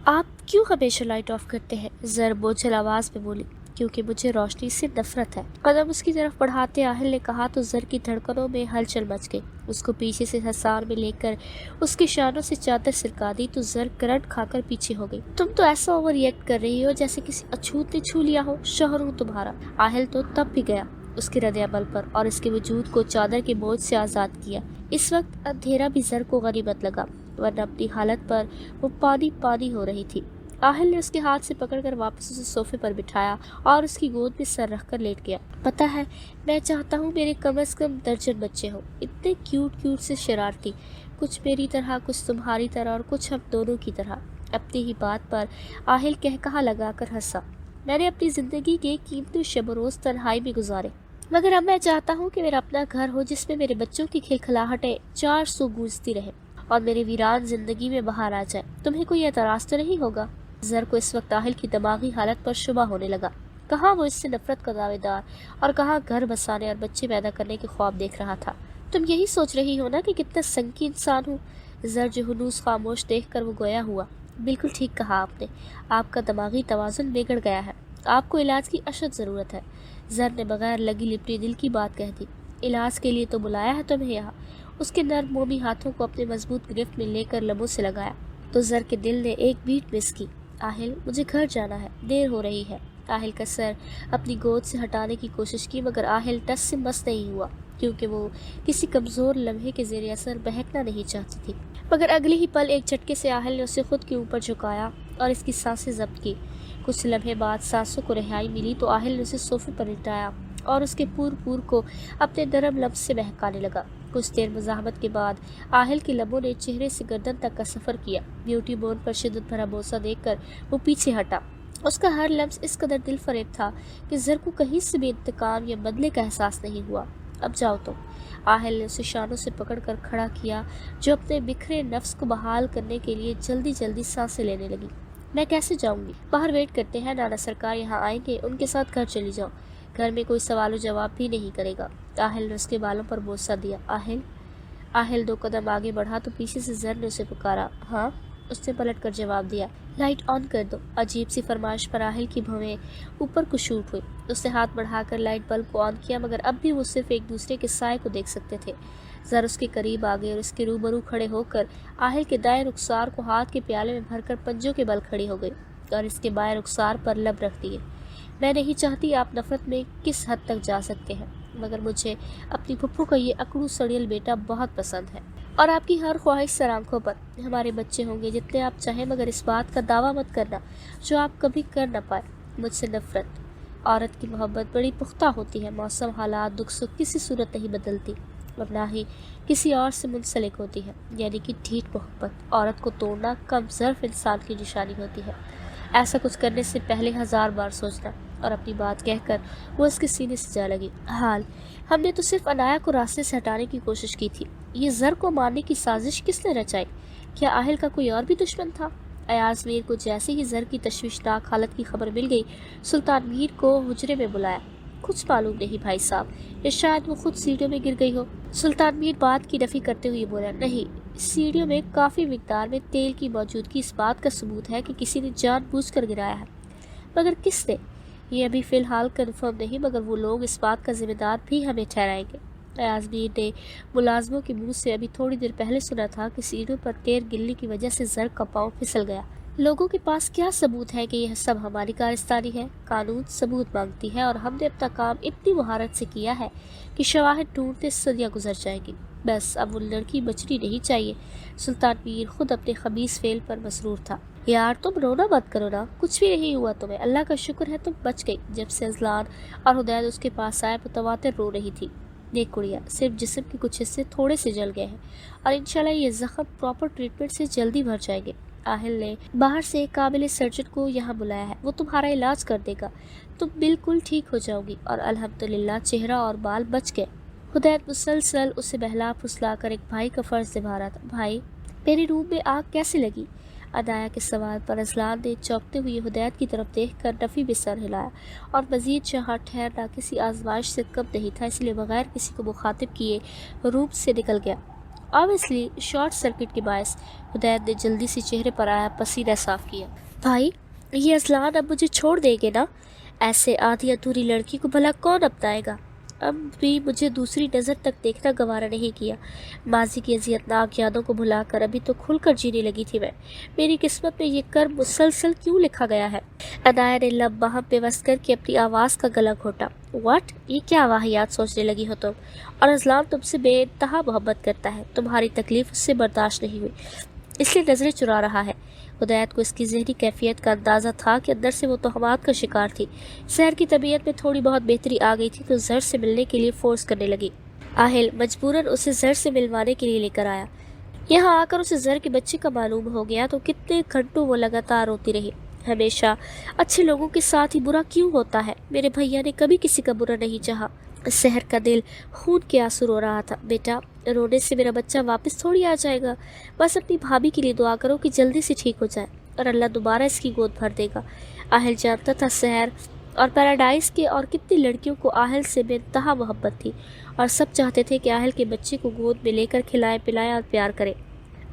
آپ کیوں ہمیشہ لائٹ آف کرتے ہیں؟ زر بوجھل آواز میں بولی۔ کیونکہ مجھے روشنی سے نفرت ہے، قدم اس کی طرف بڑھاتے آہل نے کہا تو زر کی دھڑکنوں میں ہلچل مچ گئی۔ اس کو پیچھے سے حصار میں لے کر اس کی شانوں سے چادر سرکا دی تو زر کرنٹ کھا کر پیچھے ہو گئی۔ تم تو ایسا اوور ریئیکٹ کر رہی ہو جیسے کسی اچھوت نے چھو لیا ہو، شوہر ہوں تمہارا۔ آہل تو تب بھی گیا اس کے رد عمل پر اور اس کے وجود کو چادر کے بوجھ سے آزاد کیا۔ اس وقت اندھیرا بھی زر کو غنیمت لگا، ورنہ اپنی حالت پر وہ پانی پانی ہو رہی تھی۔ آہل نے اس کے ہاتھ سے پکڑ کر واپس اسے صوفے پر بٹھایا اور اس کی گود میں سر رکھ کر لیٹ گیا۔ پتہ ہے، میں چاہتا ہوں میرے کم از کم درجن بچے ہوں، اتنے کیوٹ سے شرارتی، کچھ میری طرح، کچھ تمہاری طرح اور کچھ ہم دونوں کی طرح۔ اپنی ہی بات پر آہل کہا لگا کر ہنسا۔ میں نے اپنی زندگی کے قیمتی شب و روز تنہائی میں گزارے، مگر اب میں چاہتا ہوں کہ میرا اپنا گھر ہو جس میں میرے بچوں کی کھلکھلاہٹیں 400 گونجتی رہیں اور میرے ویران زندگی میں باہر آ جائے۔ تمہیں کوئی اعتراض تو نہیں ہوگا؟ زر کو اس وقت آہل کی دماغی حالت پر شبہ ہونے لگا۔ کہاں وہ اس سے نفرت کا دعوے دار اور کہاں گھر بسانے اور بچے پیدا کرنے کے خواب دیکھ رہا تھا۔ تم یہی سوچ رہی ہو نا کہ کتنا سنکی انسان ہوں؟ زر جو ہنوز خاموش دیکھ کر وہ گویا ہوا۔ بالکل ٹھیک کہا آپ نے، آپ کا دماغی توازن بگڑ گیا ہے، آپ کو علاج کی اشد ضرورت ہے۔ زر نے بغیر لگی لپٹی دل کی بات کہہ دی۔ علاج کے لیے تو بلایا ہے تمہیں یہاں۔ اس کے نرم مومی ہاتھوں کو اپنے مضبوط گرفت میں لے کر لبوں سے لگایا تو زر کے دل نے ایک بیٹ مس کی۔ آہل، مجھے گھر جانا ہے، دیر ہو رہی ہے۔ آہل کا سر اپنی گود سے ہٹانے کی کوشش کی مگر آہل ٹس سے مس نہیں ہوا، کیونکہ وہ کسی کمزور لمحے کے زیر اثر بہکنا نہیں چاہتی تھی۔ مگر اگلے ہی پل ایک جھٹکے سے آہل نے اسے خود کے اوپر جھکایا اور اس کی سانسیں ضبط کی۔ کچھ لمحے بعد سانسوں کو رہائی ملی تو آہل نے اسے صوفے پر لٹایا اور اس کے پور کو اپنے نرم لمس سے بہکانے لگا۔ کچھ دیر مزاحمت کے بعد آہل کے لبوں نے چہرے سے گردن تک کا سفر کیا۔ بیوٹی بون پر شدت بھرا بوسہ دیکھ کر وہ پیچھے ہٹا۔ اس کا ہر لمس اس قدر دل فریب تھا کہ زر کو کہیں سے بھی انتقام یا بدلے کا احساس نہیں ہوا۔ اب جاؤ تم۔ آہل نے اسے شانوں سے پکڑ کر کھڑا کیا جو اپنے بکھرے نفس کو بحال کرنے کے لیے جلدی سانسیں لینے لگی۔ میں کیسے جاؤں گی؟ باہر ویٹ کرتے ہیں، نانا سرکار یہاں آئیں گے، ان کے ساتھ گھر چلی جاؤ، گھر میں کوئی سوال و جواب بھی نہیں کرے گا۔ آہل نے اس کے بالوں پر بوسہ دیا۔ آہل 2 قدم آگے بڑھا تو پیچھے سے زر نے اسے پکارا۔ ہاں، اس نے پلٹ کر جواب دیا۔ لائٹ آن کر دو۔ عجیب سی فرمائش پر آہل کی بھویں اوپر کو شوٹ ہوئی۔ اس نے ہاتھ بڑھا کر لائٹ بلب کو آن کیا مگر اب بھی وہ صرف ایک دوسرے کے سائے کو دیکھ سکتے تھے۔ زر اس کے قریب آ گئی اور اس کے روبرو کھڑے ہو کر آہل کے دائیں رخسار کو ہاتھ کے پیالے میں بھر کر پنجوں کے بل کھڑی ہو گئی اور اس کے بائیں رخسار پر لب رکھ دیے۔ میں نہیں چاہتی آپ نفرت میں کس حد تک جا سکتے ہیں، مگر مجھے اپنی پھپھو کا یہ اکڑو سڑیل بیٹا بہت پسند ہے اور آپ کی ہر خواہش سر آنکھوں پر۔ ہمارے بچے ہوں گے جتنے آپ چاہیں، مگر اس بات کا دعویٰ مت کرنا جو آپ کبھی کر نہ پائے۔ مجھ سے نفرت۔ عورت کی محبت بڑی پختہ ہوتی ہے، موسم، حالات، دکھ سکھ کسی صورت نہیں بدلتی اور نہ ہی کسی اور سے منسلک ہوتی ہے، یعنی کہ ڈھیٹ محبت۔ عورت کو توڑنا کم ظرف انسان کی نشانی ہوتی ہے۔ ایسا کچھ کرنے سے پہلے 1000 بار سوچنا۔ اور اپنی بات کہہ کر وہ اس کے سینے سے جا لگی۔ ہم نے تو صرف عنایا کو راستے سے ہٹانے کی کوشش کی تھی، یہ زر کو مارنے کی سازش کس نے رچائی؟ کیا آہل کا کوئی اور بھی دشمن تھا؟ ایاز میر کو جیسے ہی زر کی تشویشناک حالت کی خبر مل گئی، سلطان میر کو حجرے میں بلایا۔ کچھ معلوم نہیں بھائی صاحب، یا شاید وہ خود سیڑھیوں میں گر گئی ہو۔ سلطان میر بات کی نفی کرتے ہوئے بولا، نہیں، سیڑھیوں میں کافی مقدار میں تیل کی موجودگی اس بات کا ثبوت ہے کہ کسی نے جان بوجھ کر گرایا ہے، مگر کس نے یہ ابھی فی الحال کنفرم نہیں، مگر وہ لوگ اس بات کا ذمہ دار بھی ہمیں ٹھہرائیں گے۔ ایاز میر نے ملازموں کے منہ سے ابھی تھوڑی دیر پہلے سنا تھا کہ سیڑھیوں پر ٹیر گرنے کی وجہ سے زر کا پاؤں پھسل گیا۔ لوگوں کے پاس کیا ثبوت ہے کہ یہ سب ہماری کارستانی ہے؟ قانون ثبوت مانگتی ہے اور ہم نے اپنا کام اتنی مہارت سے کیا ہے کہ شواہد ڈھونڈتے صدیاں گزر جائیں گی۔ بس اب وہ لڑکی بچنی نہیں چاہیے۔ سلطان میر خود اپنے خبیث فعل پر مسرور تھا۔ یار تم رونا مت کرو نا، کچھ بھی نہیں ہوا تمہیں، اللہ کا شکر ہے تم بچ گئی۔ جب سے ازلان اور حدید اس کے پاس آئے متواتر رو رہی تھی۔ دیکھ کڑیا، صرف جسم کے کچھ حصے تھوڑے سے جل گئے ہیں اور انشاءاللہ یہ زخم پراپر ٹریٹمنٹ سے جلدی بھر جائیں گے۔ آہل نے باہر سے ایک قابل سرجن کو یہاں بلایا ہے، وہ تمہارا علاج کر دے گا، تم بالکل ٹھیک ہو جاؤ گی اور الحمدللہ چہرہ اور بال بچ گئے۔ حدید مسلسل اسے بہلا پھسلا کر ایک بھائی کا فرض نبھا رہا تھا۔ بھائی، میرے روم میں آگ کیسے لگی؟ عنایا کے سوال پر ازلان نے چونکتے ہوئے حدید کی طرف دیکھ کر نفی میں سر ہلایا اور مزید جہاں ٹھہرنا کسی آزمائش سے کم نہیں تھا اس لیے بغیر کسی کو مخاطب کیے روم سے نکل گیا۔ ऑब्वियसली शॉर्ट सर्किट के बायस। हुदैत ने जल्दी से चेहरे पर आया पसीना साफ किया। भाई, ये अजलान अब मुझे छोड़ देंगे ना? ऐसे आधी अधूरी लड़की को भला कौन अपनाएगा? अब भी मुझे दूसरी नज़र तक देखना गवारा नहीं किया। माजी की अजियतनाक यादों को भुलाकर अभी तो खुलकर जीने लगी थी मैं। मेरी किस्मत में ये कर्म मुसलसल क्यों लिखा गया है? अनाया ने लब बाहम पे वस करके अपनी आवाज़ का गला घोटा। व्हाट? ये क्या वाहियात सोचने लगी हो तुम? और अजलान तुमसे बेइंतहा मोहब्बत करता है, तुम्हारी तकलीफ उससे बर्दाश्त नहीं हुई, इसलिए नज़रें चुरा रहा है। हुदैत को इसकी ज़हनी कैफियत का अंदाज़ा था कि अंदर से वो तोहमात का शिकार थी। सहर की तबीयत में थोड़ी बहुत बेहतरी आ गई थी तो ज़र से मिलने के लिए फोर्स करने लगी। आहिल मजबूरन उसे ज़र से मिलवाने के लिए लेकर आया। यहाँ आकर उसे ज़र के बच्चे का मालूम हो गया तो कितने घंटों वो लगातार रोती रही। हमेशा अच्छे लोगों के साथ ही बुरा क्यों होता है? मेरे भैया ने कभी किसी का बुरा नहीं चाहा। सहर का दिल खून के आंसू रो रहा था। बेटा, रोने से मेरा बच्चा वापस थोड़ी आ जाएगा। बस अपनी भाभी के लिए दुआ करो कि जल्दी से ठीक हो जाए और अल्लाह दोबारा इसकी गोद भर देगा। आहिल जानता था सहर और पैराडाइज के और कितनी लड़कियों को आहिल से बेइंतहा मोहब्बत थी और सब चाहते थे कि आहिल के बच्चे को गोद में लेकर खिलाए पिलाए और प्यार करे।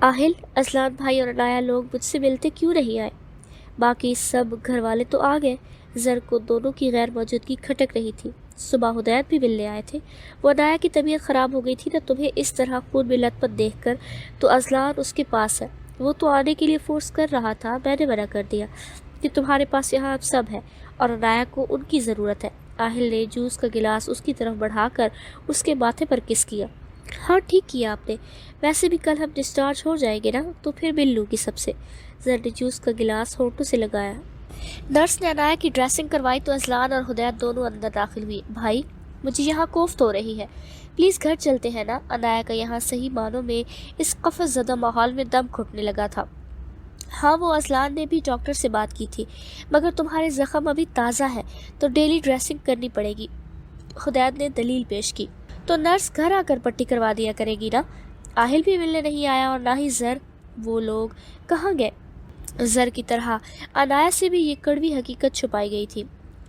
आहिल, अजलान भाई और अनाया लोग मुझसे मिलते क्यों नहीं आए? बाकी सब घर वाले तो आ गए। ज़र को दोनों की गैर मौजूदगी खटक रही थी। सुबह हुदैत भी मिलने आए थे। वो अनाया की तबीयत ख़राब हो गई थी ना, तुम्हें इस तरह खून में लथपथ देखकर तो अजलान उसके पास है। वो तो आने के लिए फोर्स कर रहा था, मैंने मना कर दिया कि तुम्हारे पास यहाँ अब सब है और अनाया को उनकी ज़रूरत है। आहिल ने जूस का गिलास उसकी तरफ बढ़ाकर उसके माथे पर किस किया। हाँ, ठीक किया आपने। वैसे भी कल हम डिस्चार्ज हो जाएंगे ना, तो फिर मिल लूँगी सबसे। ज़र ने जूस का गिलास होंठों से लगाया। नर्स ने अनाया की ड्रेसिंग करवाई तो अजलान और हुदैत दोनों अंदर दाखिल हुई। भाई, मुझे यहाँ कोफ्त हो रही है, प्लीज़ घर चलते हैं ना? अनाया का यहाँ सही मानों में इस कफ़स ज़दा माहौल में दम घुटने लगा था। हाँ, वो अजलान ने भी डॉक्टर से बात की थी, मगर तुम्हारे ज़ख़म अभी ताज़ा है तो डेली ड्रेसिंग करनी पड़ेगी। हुदैत ने दलील पेश की। तो नर्स घर आकर पट्टी करवा दिया करेगी ना? आहिल भी मिलने नहीं आया और ना ही ज़र। वो लोग कहाँ गए? ज़र की तरह अनाया से भी ये कड़वी हकीकत छुपाई गई थी।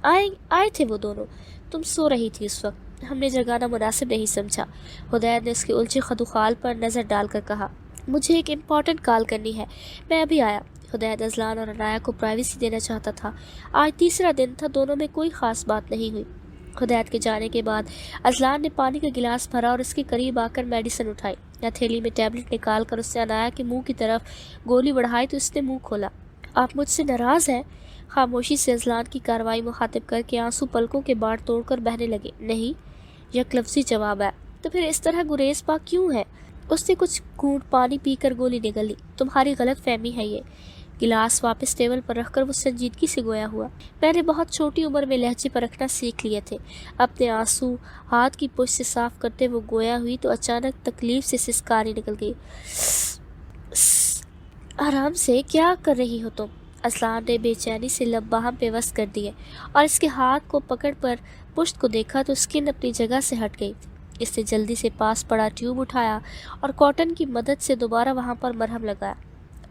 आए थे वो दोनों। तुम सो रही थी उस वक्त, हमने जगाना मुनासिब नहीं समझा। हुदैत ने उसके उलझे खदुखाल पर नज़र डालकर कहा। मुझे एक इम्पॉर्टेंट कॉल करनी है, मैं अभी आया। हुदैत अजलान और अनाया को प्राइवेसी देना चाहता था। आज तीसरा दिन था, दोनों में कोई ख़ास बात नहीं हुई। हुदैत के जाने के बाद अजलान ने पानी का गिलास भरा और उसके करीब आकर मेडिसिन उठाई। हथेली में टैबलेट निकाल कर उससे अनाया के मुंह की तरफ गोली बढ़ाई तो उसने मुंह खोला। आप मुझसे नाराज़ हैं? खामोशी से अजलान की कार्रवाई मुखातिब करके आंसू पलकों के बाढ़ तोड़कर बहने लगे। नहीं, यकलफ्ज़ी जवाब है। तो फिर इस तरह गुरेज पा क्यों है? उसने कुछ घूंट पानी पीकर गोली निगल ली। तुम्हारी गलत फहमी है ये। गिलास वापस टेबल पर रखकर वो संजीदगी से गोया हुआ। मैंने बहुत छोटी उम्र में लहजे पर रखना सीख लिए थे। अपने आंसू हाथ की पुश से साफ करते वो गोया हुई तो अचानक तकलीफ से सिसकारी निकल गई। आराम से, क्या कर रही हो तुम? अजलान ने बेचैनी से लब बाहम पे वस्त कर दिए और इसके हाथ को पकड़ पर पुश्त को देखा तो स्किन अपनी जगह से हट गई। इसने जल्दी से पास पड़ा ट्यूब उठाया और कॉटन की मदद से दोबारा वहाँ पर मरहम लगाया।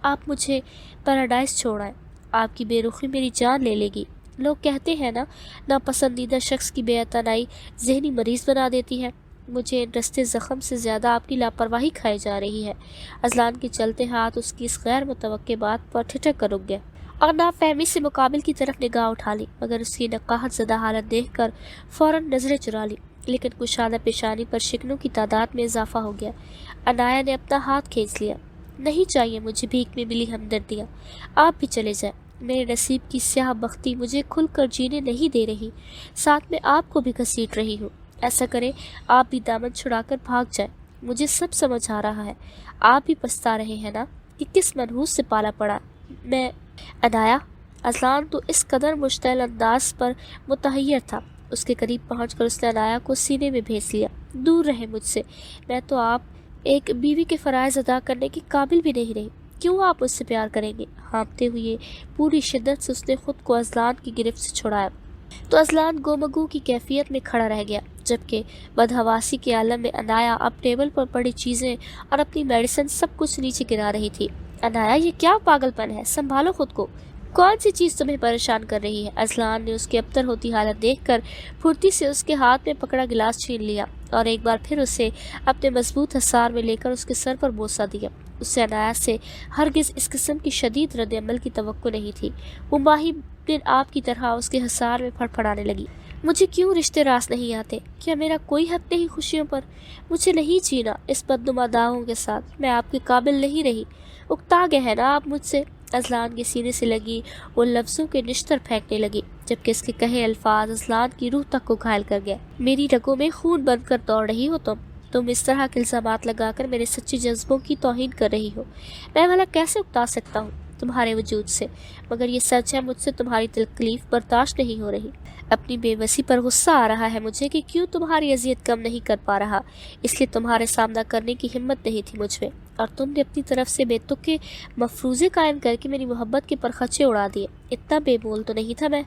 आप मुझे पैराडाइज छोड़ आए। आपकी बेरुखी मेरी जान ले लेगी। लोग कहते हैं ना, नापसंदीदा शख्स की बेअतनाई जहनी मरीज़ बना देती है। मुझे इन रस्ते ज़ख़म से ज़्यादा आपकी लापरवाही खाई जा रही है। अजलान के चलते हाथ उसकी इस गैर मुतवक्के बात पर ठिठक कर रुक गया और नाफहमी से मुकाबिल की तरफ निगाह उठा ली, मगर उसकी नकाहत ज़दा हालत देखकर फ़ौरन नज़रें चुरा ली। लेकिन कुशादा पेशानी पर शिकनों की तादाद में इजाफा हो गया। अनाया ने अपना हाथ खींच लिया। नहीं चाहिए मुझे भीख में मिली हमदर्दियाँ, आप भी चले जाएं। मेरे नसीब की स्याह बख्ती मुझे खुलकर जीने नहीं दे रही, साथ में आपको भी घसीट रही हूँ। ऐसा करें, आप भी दामन छुड़ाकर भाग जाए। मुझे सब समझ आ रहा है। आप भी पछता रहे हैं ना कि किस मनहूस से पाला पड़ा मैं। अनाया, अजलान तो इस कदर मुश्तैल अंदाज पर मुतहय्यर था। उसके करीब पहुंचकर उसने अनाया को सीने में भेज लिया। दूर रहे मुझसे, मैं तो आप एक बीवी के फ़राइज़ अदा करने के काबिल भी नहीं रही। क्यों आप मुझसे प्यार करेंगे? हाँफते हुए पूरी शिद्दत से उसने खुद को अजलान की गिरफ्त से छुड़ाया तो अजलान गोमगू की कैफियत में खड़ा रह गया, जबकि बदहवासी के आलम में अनाया अब टेबल पर पड़ी चीज़ें और अपनी मेडिसिन सब कुछ नीचे गिरा रही थी। अनाया, ये क्या पागलपन है? संभालो खुद को। कौन सी चीज़ तुम्हें परेशान कर रही है? अजलान ने उसकी अबतर होती हालत देखकर फुर्ती से उसके हाथ में पकड़ा गिलास छीन लिया और एक बार फिर उसे अपने मजबूत हसार में लेकर उसके सर पर बोसा दिया। उससे अनायास से हरगिज इस किस्म की शदीद रद्द-ए-अमल की तवक्को नहीं थी। वो माही बिन आप की तरह उसके हसार में फड़फड़ाने लगी। मुझे क्यों रिश्ते रास नहीं आते? क्या मेरा कोई हक नहीं खुशियों पर? मुझे नहीं जीना इस बदनुमा दागों के साथ। मैं आपके काबिल नहीं रही। उकता गए हैं ना आप मुझसे। अजलान के सीने से लगी वो लफ्ज़ों के निश्तर फेंकने लगी, जबकि इसके कहे अल्फाज अजलान की रूह तक को घायल कर गया। मेरी रगों में खून बंद कर दौड़ रही हो तुम इस तरह के इल्ज़ामात लगाकर मेरे सच्चे जज्बों की तौहीन कर रही हो। मैं भला कैसे उकता सकता हूँ तुम्हारे वजूद से? मगर ये सच है, मुझसे तुम्हारी तकलीफ बर्दाश्त नहीं हो रही। अपनी बेबसी पर गुस्सा आ रहा है मुझे कि क्यों तुम्हारी अजियत कम नहीं कर पा रहा, इसलिए तुम्हारे सामना करने की हिम्मत नहीं थी मुझ में, और तुमने अपनी तरफ से बेतुके मफरूज़े कायम करके मेरी मोहब्बत के परखचे उड़ा दिए। इतना बेमोल तो नहीं था मैं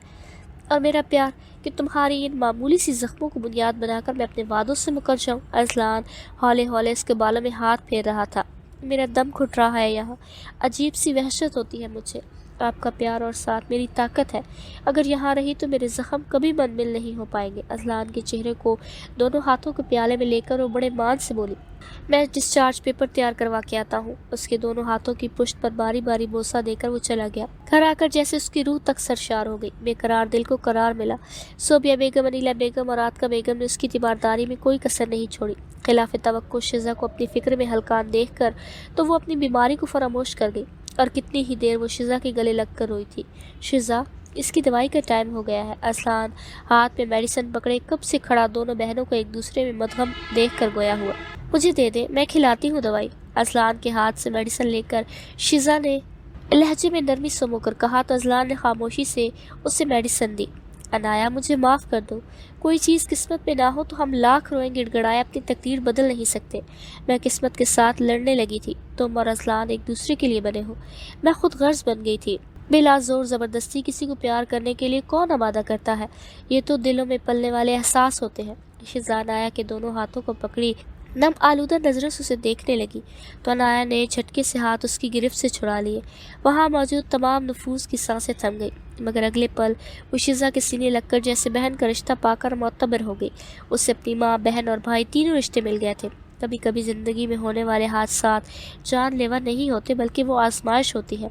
और मेरा प्यार कि तुम्हारी इन मामूली सी ज़ख्मों को बुनियाद बनाकर मैं अपने वादों से मुकर जाऊँ। अजलान हौले हौले इसके बालों में हाथ फेर रहा था। मेरा दम घुट रहा है यहाँ। अजीब सी वहशत होती है मुझे। आपका प्यार और साथ मेरी ताकत है। अगर यहाँ रही तो मेरे ज़ख्म कभी मनमिल नहीं हो पाएंगे। अजलान के चेहरे को दोनों हाथों के प्याले में लेकर वो बड़े मान से बोली, मैं डिस्चार्ज पेपर तैयार करवा के आता हूँ। उसके दोनों हाथों की पुश्त पर बारी बारी बोसा देकर वो चला गया। घर आकर जैसे उसकी रूह तक सरशार हो गई। बेकरार दिल को करार मिला। सोबिया बेगम, अनीला बेगम और आतका बेगम ने उसकी तीमारदारी में कोई कसर नहीं छोड़ी। खिलाफ तवक्को शिजा को अपनी फिक्र में हलकान देख कर तो वो अपनी बीमारी को फरामोश कर गई, और कितनी ही देर वो शिजा के गले लग कर रोई थी। शिजा, इसकी दवाई का टाइम हो गया है। अजलान हाथ में मेडिसिन पकड़े कब से खड़ा दोनों बहनों को एक दूसरे में मदगम देख कर गोया हुआ। मुझे दे दे, मैं खिलाती हूँ दवाई। अजलान के हाथ से मेडिसिन लेकर शिजा ने लहजे में नरमी समोकर कहा तो अजलान ने खामोशी से उसे मेडिसिन दी। अनाया, मुझे माफ़ कर दो। कोई चीज़ किस्मत में ना हो तो हम लाख रोएं गिड़गड़ाए अपनी तकदीर बदल नहीं सकते। मैं किस्मत के साथ लड़ने लगी थी। तुम और अजलान एक दूसरे के लिए बने हो। मैं खुद गर्ज बन गई थी। बिला जोर ज़बरदस्ती किसी को प्यार करने के लिए कौन आमादा करता है? ये तो दिलों में पलने वाले एहसास होते हैं। शिजा अनाया के दोनों हाथों को पकड़ी नम आलूदा नज़रों से उसे देखने लगी तो अनाया ने झटके से हाथ उसकी गिरफ्त से छुड़ा लिए। वहाँ मौजूद तमाम नफूस की सांसें थम गई, मगर अगले पल वो शिजा के सीने लगकर जैसे बहन का रिश्ता पाकर मोतबर हो गई। उससे अपनी माँ, बहन और भाई तीनों रिश्ते मिल गए थे। कभी कभी ज़िंदगी में होने वाले हादसात जानलेवा नहीं होते, बल्कि वो आजमाइश होती है।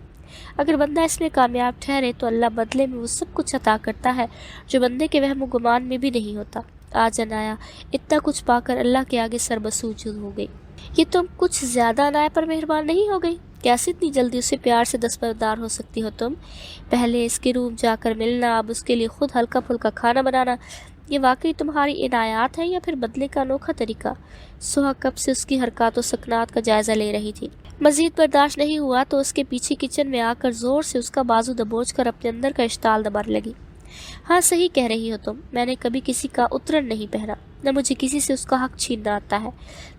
अगर बंदा इसमें कामयाब ठहरे तो अल्लाह बदले में वो सब कुछ अता करता है जो बंदे के वहम गुमान में भी नहीं होता। आज अनाया इतना कुछ पाकर अल्लाह के आगे सरबसूजूद हो गई। ये तुम कुछ ज़्यादा अनाया पर मेहरबान नहीं हो गई? कैसे इतनी जल्दी उसे प्यार से दस्तबरदार हो सकती हो तुम? पहले इसके रूम जाकर मिलना, अब उसके लिए खुद हल्का फुल्का खाना बनाना, ये वाकई तुम्हारी इनायात है या फिर बदले का अनोखा तरीका? सुहा कब से उसकी हरकत व सकनात का जायज़ा ले रही थी। मज़ीद बर्दाश्त नहीं हुआ तो उसके पीछे किचन में आकर ज़ोर से उसका बाजू दबोच कर अपने अंदर का इश्ताल दबाने लगी। हाँ, सही कह रही हो तुम। मैंने कभी किसी का उतरन नहीं पहना, न मुझे किसी से उसका हक छीनना आता है।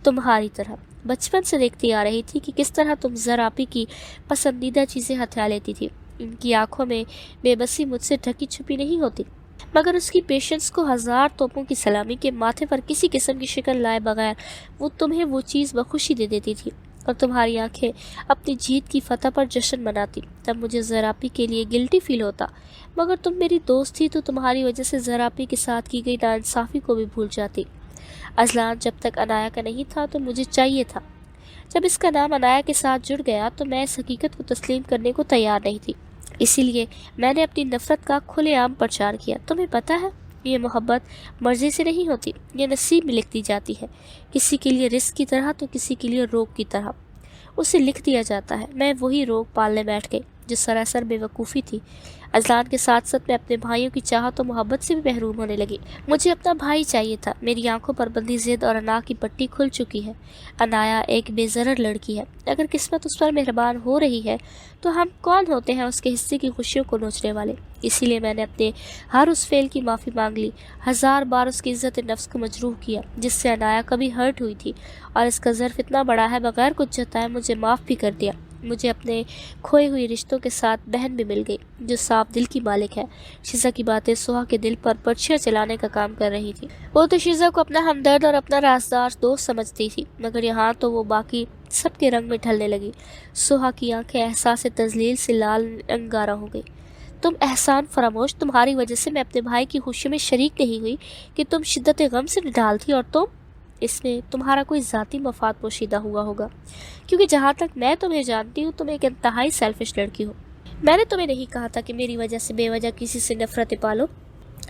तुम्हारी तरह बचपन से देखती आ रही थी कि किस तरह तुम ज़रापी की पसंदीदा चीज़ें हथिया लेती थी। इनकी आंखों में बेबसी मुझसे ढकी छुपी नहीं होती, मगर उसकी पेशेंस को हज़ार तोपों की सलामी के माथे पर किसी किस्म की शिकन लाए बगैर वो तुम्हें वो चीज़ बखुशी दे देती थी, और तुम्हारी आंखें अपनी जीत की फतह पर जश्न मनाती। तब मुझे ज़रापी के लिए गिल्टी फील होता, मगर तुम मेरी दोस्त थी तो तुम्हारी वजह से ज़रापी के साथ की गई नाइंसाफ़ी को भी भूल जाती। अजलान जब तक अनाया का नहीं था तो मुझे चाहिए था। जब इसका नाम अनाया के साथ जुड़ गया तो मैं इस हकीकत को तस्लीम करने को तैयार नहीं थी। इसीलिए मैंने अपनी नफ़रत का खुलेआम प्रचार किया। तुम्हें पता है, ये मोहब्बत मर्ज़ी से नहीं होती, ये नसीब में लिख दी जाती है। किसी के लिए रिस्क की तरह तो किसी के लिए रोग की तरह उसे लिख दिया जाता है। मैं वही रोग पालने बैठ गई जो सरासर बेवकूफ़ी थी। अजलान के साथ साथ मैं अपने भाइयों की चाहत और मोहब्बत से भी महरूम होने लगी। मुझे अपना भाई चाहिए था। मेरी आंखों पर बंधी जिद और अना की पट्टी खुल चुकी है। अनाया एक बेज़रर लड़की है। अगर किस्मत उस पर मेहरबान हो रही है तो हम कौन होते हैं उसके हिस्से की खुशियों को नोचने वाले? इसीलिए मैंने अपने हर उस फेल की माफ़ी मांग ली, 1000 बार उसकी इज़्ज़त नफ्स को मजरूह किया जिससे अनाया कभी हर्ट हुई थी, और इसका ज़र्फ़ इतना बड़ा है बगैर कुछ जताए मुझे माफ़ भी कर दिया। मुझे अपने खोए हुए रिश्तों के साथ बहन भी मिल गई जो साफ दिल की मालिक है। शिजा की बातें सुहा के दिल पर पर्चियाँ चलाने का काम कर रही थी। वो तो शिजा को अपना हमदर्द और अपना राजदार दोस्त समझती थी, मगर यहाँ तो वो बाकी सबके रंग में ढलने लगी। सुहा की आंखें एहसास तज़लील से लाल अंगारा हो गई। तुम एहसान फरामोश, तुम्हारी वजह से मैं अपने भाई की खुशी में शरीक नहीं हुई कि तुम शिद्दत गम से निढाल थी, और तुम इसमें तुम्हारा कोई ज़ाती मफाद पोशीदा हुआ होगा, क्योंकि जहाँ तक मैं तुम्हें जानती हूँ तुम एक इंतहाई सेल्फिश लड़की हो। मैंने तुम्हें नहीं कहा था कि मेरी वजह से बेवजह किसी से नफरतें पालो।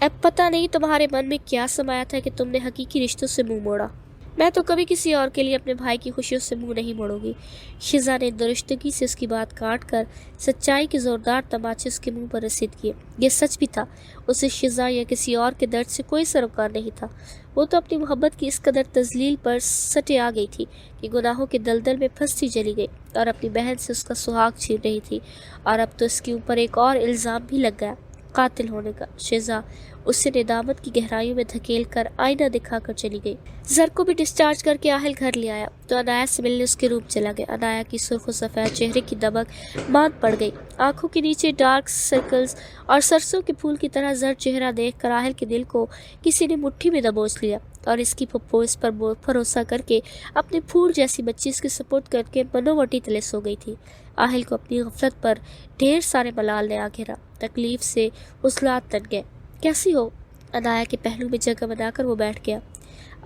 अब पता नहीं तुम्हारे मन में क्या समाया था कि तुमने हकीकी रिश्तों से मुंह मोड़ा। मैं तो कभी किसी और के लिए अपने भाई की खुशियों से मुंह नहीं मोड़ूंगी। शिजा ने दुरुस्तगी से उसकी बात काट कर सच्चाई के जोरदार तमाचे उसके मुंह पर रसीद किए। यह सच भी था, उसे शिजा या किसी और के दर्द से कोई सरोकार नहीं था। वो तो अपनी मोहब्बत की इस कदर तजलील पर सटे आ गई थी कि गुनाहों के दलदल में फंसती चली गई और अपनी बहन से उसका सुहाग छीन रही थी। और अब तो इसके ऊपर एक और इल्ज़ाम भी लग गया, कातिल होने का। शिजा उसे निदामत की गहराइयों में धकेल कर आईना दिखाकर चली गई। जर को भी डिस्चार्ज करके आहिल घर ले आया तो अनाया से मिलने उसके रूम चला गया। अनाया की सुर्ख सफ़ेद चेहरे की दमक मांद पड़ गई। आंखों के नीचे डार्क सर्कल्स और सरसों के फूल की तरह जर चेहरा देखकर आहिल के दिल को किसी ने मुट्ठी में दबोच लिया और इसकी पप्पो इस पर भरोसा करके अपने फूल जैसी बच्ची इसके सपोर्ट करके मनोवटी तले सो गई थी। आहिल को अपनी गफलत पर ढेर सारे मलाल ने आ घेरा। तकलीफ से उसलात तन गए। कैसी हो? अनाया के पहलू में जगह बनाकर वो बैठ गया।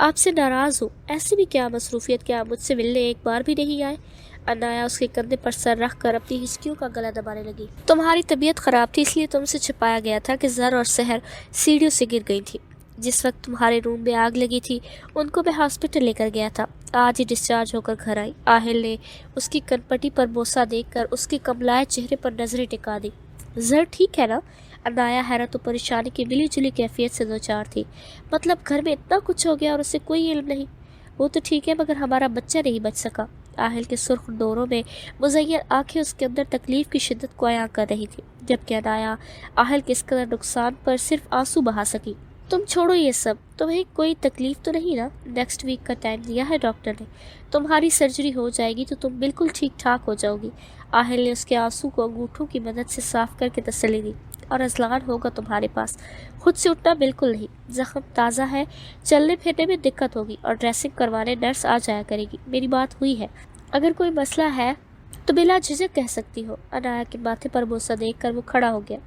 आपसे नाराज़ हूँ। ऐसी भी क्या मसरूफियत कि आप मुझसे मिलने एक बार भी नहीं आए? अनाया उसके कंधे पर सर रख कर अपनी हिचकियों का गला दबाने लगी। तुम्हारी तबीयत ख़राब थी इसलिए तुमसे छिपाया गया था कि जर और सहर सीढ़ियों से गिर गई थी। जिस वक्त तुम्हारे रूम में आग लगी थी उनको मैं हॉस्पिटल लेकर गया था। आज ही डिस्चार्ज होकर घर आई। आहिल ने उसकी कनपटी पर बोसा देकर उसके कमलाए चेहरे पर नजरें टिका दी। जर ठीक है ना? अनाया हैरत और परेशानी की मिली जुली कैफियत से दो चार थी। मतलब घर में इतना कुछ हो गया और उसे कोई इल्म नहीं? वो तो ठीक है मगर हमारा बच्चा नहीं बच सका। आहिल के सुर्ख डोरों में मुज़य्यर आंखें उसके अंदर तकलीफ की शिद्दत को अयां कर रही थी, जबकि अनाया आहिल के इस कदर नुकसान पर सिर्फ आंसू बहा सकी। तुम छोड़ो ये सब, तुम्हें कोई तकलीफ तो नहीं ना? नेक्स्ट वीक का टाइम दिया है डॉक्टर ने। तुम्हारी सर्जरी हो जाएगी तो तुम बिल्कुल ठीक ठाक हो जाओगी। आहिल ने उसके आंसू को अंगूठों की मदद से साफ करके तसल्ली दी। और अज़लान होगा तुम्हारे पास, खुद से उठना बिल्कुल नहीं। जख्म ताज़ा है, चलने फिरने में दिक्कत होगी और ड्रेसिंग करवाने नर्स आ जाया करेगी। मेरी बात हुई है, अगर कोई मसला है तो बिला झिझक कह सकती हो। अनाया के माथे पर बोसा देख कर वो खड़ा हो गया।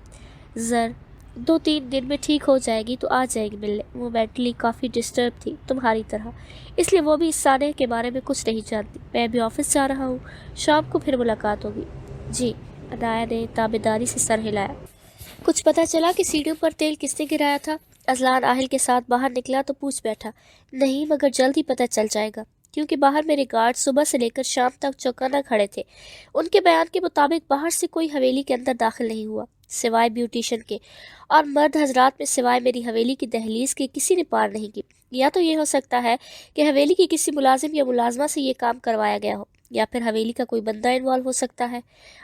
जर 2-3 दिन में ठीक हो जाएगी तो आ जाएगी मिलने। वो मेंटली काफ़ी डिस्टर्ब थी तुम्हारी तरह, इसलिए वो भी इस साने के बारे में कुछ नहीं जानती। मैं भी ऑफिस जा रहा हूँ, शाम को फिर मुलाकात होगी। जी। अनाया ने ताबेदारी से सर हिलाया। कुछ पता चला कि सीढ़ियों पर तेल किसने गिराया था? अजलान आहिल के साथ बाहर निकला तो पूछ बैठा। नहीं, मगर जल्द ही पता चल जाएगा, क्योंकि बाहर मेरे गार्ड सुबह से लेकर शाम तक चौकन्ना खड़े थे। उनके बयान के मुताबिक बाहर से कोई हवेली के अंदर दाखिल नहीं हुआ सिवाय ब्यूटिशियन के, और मर्द हजरात में सिवाय मेरी हवेली की दहलीज के किसी ने पार नहीं की। या तो ये हो सकता है कि हवेली की किसी मुलाजिम या मुलाजमा से ये काम करवाया गया हो, या फिर हवेली का कोई बंदा इन्वॉल्व हो सकता है।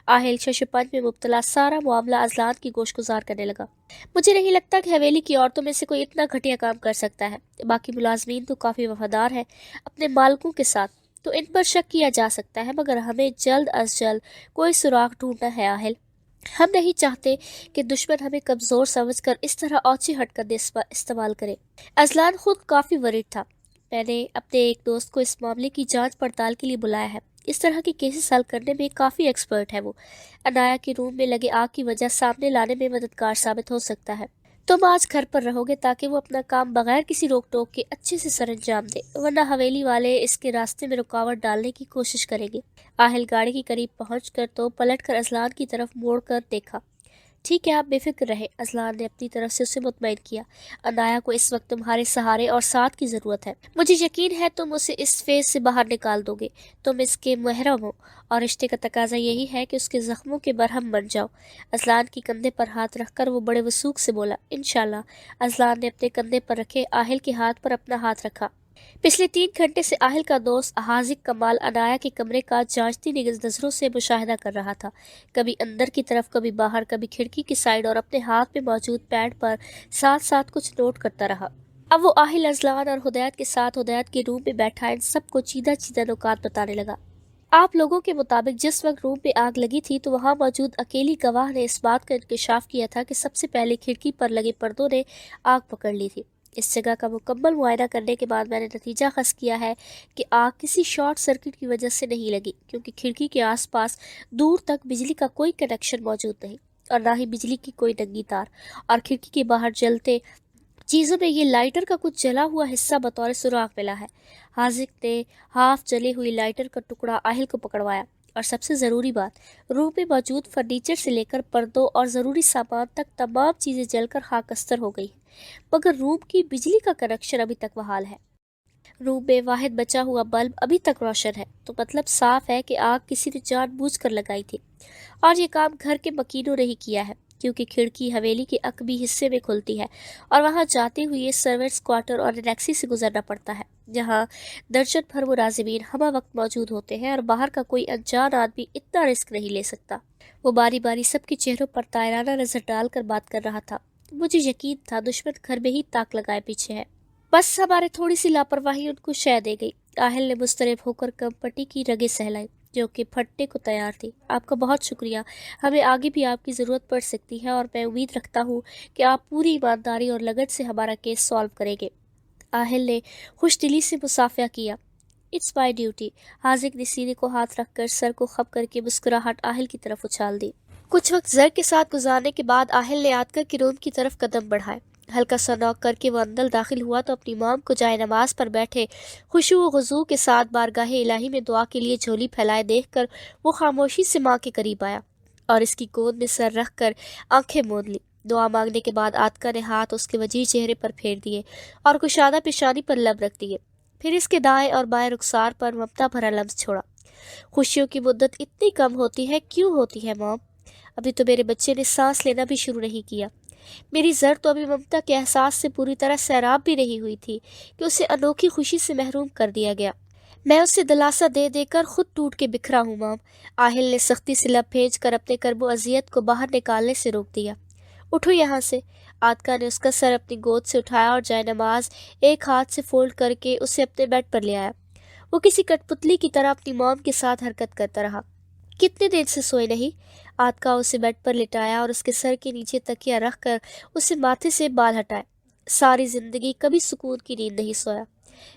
आहिल शशपंज में मुब्तला सारा मामला अजलान की गोशगुजार करने लगा। मुझे नहीं लगता कि हवेली की औरतों में से कोई इतना घटिया काम कर सकता है। बाकी मुलाजमीन तो काफ़ी वफादार है अपने मालिकों के साथ, तो इन पर शक किया जा सकता है, मगर हमें जल्द अज जल्द कोई सुराग ढूंढना है आहिल। हम नहीं चाहते कि दुश्मन हमें कमज़ोर समझकर इस तरह औची हटकर इस्तेमाल करे। अजलान खुद काफ़ी वरीड था। मैंने अपने एक दोस्त को इस मामले की जांच पड़ताल के लिए बुलाया है। इस तरह के केसेस हल करने में काफ़ी एक्सपर्ट है वो। अनाया के रूम में लगे आग की वजह सामने लाने में मददगार साबित हो सकता है। तुम आज घर पर रहोगे ताकि वो अपना काम बगैर किसी रोक टोक के अच्छे से सरंजाम दे, वरना हवेली वाले इसके रास्ते में रुकावट डालने की कोशिश करेंगे। आहिल गाड़ी के करीब पहुंचकर तो पलटकर अजलान की तरफ मोड़ कर देखा। ठीक है, आप बेफिक्र रहे, अजलान ने अपनी तरफ से उसे मुतमईन किया। अनाया को इस वक्त तुम्हारे सहारे और साथ की ज़रूरत है। मुझे यकीन है तुम उसे इस फेज से बाहर निकाल दोगे। तुम इसके महरम हो और रिश्ते का तकाजा यही है कि उसके जख्मों के बरहम बन जाओ। अजलान के कंधे पर हाथ रखकर वो बड़े वसूख से बोला, इंशाल्लाह। अजलान ने अपने कंधे पर रखे आहिल के हाथ पर अपना हाथ रखा। पिछले 3 घंटे से आहिल का दोस्त हाजिक कमाल अनाया के कमरे का जांचती नजरों से मुशाहिदा कर रहा था, कभी अंदर की तरफ, कभी बाहर, कभी खिड़की की साइड, और अपने हाथ में मौजूद पैड पर साथ साथ कुछ नोट करता रहा। अब वो आहिल, अजलान और हुदैत के साथ हुदैत के रूम में बैठा इन सबको चीदा चीदा नुकात बताने लगा। आप लोगों के मुताबिक जिस वक्त रूम में आग लगी थी तो वहाँ मौजूद अकेली गवाह ने इस बात का इंकशाफ किया था कि सबसे पहले खिड़की पर लगे पर्दों ने आग पकड़ ली थी। इस जगह का मुकम्मल मुआयना करने के बाद मैंने नतीजा खस किया है कि आग किसी शॉर्ट सर्किट की वजह से नहीं लगी, क्योंकि खिड़की के आसपास दूर तक बिजली का कोई कनेक्शन मौजूद नहीं और ना ही बिजली की कोई नंगी तार, और खिड़की के बाहर जलते چیزوں میں یہ لائٹر کا کچھ جلا ہوا حصہ بطور سراغ ملا ہے۔ حاذق نے ہاف جلی ہوئی لائٹر کا ٹکڑا آہل کو پکڑوایا۔ اور سب سے ضروری بات، روم میں موجود فرنیچر سے لے کر پردوں اور ضروری سامان تک تمام چیزیں جل کر خاک استر ہو گئی، مگر روم کی بجلی کا کنیکشن ابھی تک بحال ہے۔ روم میں واحد بچا ہوا بلب ابھی تک روشن ہے، تو مطلب صاف ہے کہ آگ کسی نے جان بوجھ کر لگائی تھی، اور یہ کام گھر کے مکینوں نے ہی کیا ہے، کیونکہ کھڑکی حویلی کے عقبی حصے میں کھلتی ہے اور وہاں جاتے ہوئے سروینٹس کوارٹر اور انیکسی سے گزرنا پڑتا ہے، جہاں درجن بھر ملازمین ہمہ وقت موجود ہوتے ہیں، اور باہر کا کوئی انجان آدمی اتنا رسک نہیں لے سکتا۔ وہ باری باری سب کے چہروں پر طائرانہ نظر ڈال کر بات کر رہا تھا۔ مجھے یقین تھا دشمن گھر میں ہی تاک لگائے پیچھے ہے، بس ہمارے تھوڑی سی لاپرواہی ان کو شے دے گئی۔ آہل نے مضطرب ہو کر کم پٹی کی رگیں سہلائی جو کہ پھٹنے کو تیار تھی۔ آپ کا بہت شکریہ، ہمیں آگے بھی آپ کی ضرورت پڑ سکتی ہے، اور میں امید رکھتا ہوں کہ آپ پوری ایمانداری اور لگن سے ہمارا کیس سالو کریں گے۔ آہل نے خوش دلی سے مصافحہ کیا۔ It's my duty. حاذق نے سینے کو ہاتھ رکھ کر سر کو خم کر کے مسکراہٹ آہل کی طرف اچھال دی۔ کچھ وقت زر کے ساتھ گزارنے کے بعد آہل نے آتکا کے روم کی طرف قدم بڑھائے۔ ہلکا سا نوک کر کے وہ اندر داخل ہوا تو اپنی مام کو جائے نماز پر بیٹھے خشوع و خضوع کے ساتھ بارگاہ الہی میں دعا کے لیے جھولی پھیلائے دیکھ کر وہ خاموشی سے ماں کے قریب آیا اور اس کی گود میں سر رکھ کر آنکھیں موند لی۔ دعا مانگنے کے بعد آتکا نے ہاتھ اس کے وجیح چہرے پر پھیر دیے اور کشادہ پیشانی پر لب رکھ دیے، پھر اس کے دائیں اور بائیں رخسار پر ممتا بھرا لمس چھوڑا۔ خوشیوں کی مدت اتنی کم ہوتی ہے، کیوں ہوتی ہے مام؟ ابھی تو میرے بچے نے سانس لینا بھی شروع نہیں کیا۔ میری زر تو ابھی ممتا کے احساس سے پوری طرح سیراب بھی نہیں ہوئی تھی کہ اسے انوکھی خوشی سے محروم کر دیا گیا۔ میں اسے دلاسا دے دے کر خود ٹوٹ کے بکھرا ہوں مام۔ آہل نے سختی سے لب بھیج کر اپنے کرب و اذیت کو باہر نکالنے سے روک دیا۔ اٹھو یہاں سے۔ آتکا نے اس کا سر اپنی گود سے اٹھایا اور جائے نماز ایک ہاتھ سے فولڈ کر کے اسے اپنے بیڈ پر لے آیا۔ وہ کسی کٹ پتلی کی طرح اپنی مام کے ساتھ حرکت کرتا رہا۔ کتنے دیر سے سوئے نہیں؟ آتکا اسے بیڈ پر لٹایا اور اس کے سر کے نیچے تکیہ رکھ کر اسے ماتھے سے بال ہٹائے۔ ساری زندگی کبھی سکون کی نیند نہیں سویا۔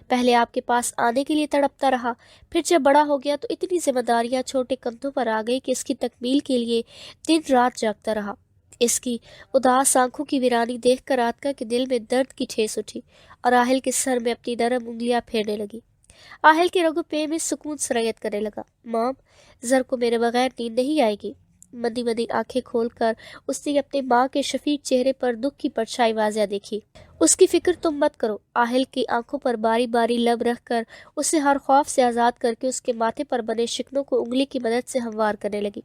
پہلے آپ کے پاس آنے کے لیے تڑپتا رہا، پھر جب بڑا ہو گیا تو اتنی ذمہ داریاں چھوٹے کندھوں پر آ گئی کہ اس کی تکمیل کے لیے دن رات جاگتا رہا۔ اس کی اداس آنکھوں کی ویرانی دیکھ کر آتکا کے دل میں درد کی ٹھیس اٹھی اور آہل کے سر میں اپنی نرم انگلیاں پھیرنے لگی۔ آہل کے رگو پے میں سکون سرایت کرنے لگا۔ مام، زر کو میرے بغیر نیند نہیں آئے گی۔ مندی مندی آنکھیں کھول کر اس نے اپنے ماں کے شفیق چہرے پر دکھ کی پرچھائی واضح دیکھی۔ اس کی فکر تم مت کرو۔ آہل کی آنکھوں پر باری باری لب رکھ کر اسے ہر خوف سے آزاد کر کے اس کے ماتھے پر بنے شکنوں کو انگلی کی مدد سے ہموار کرنے لگی۔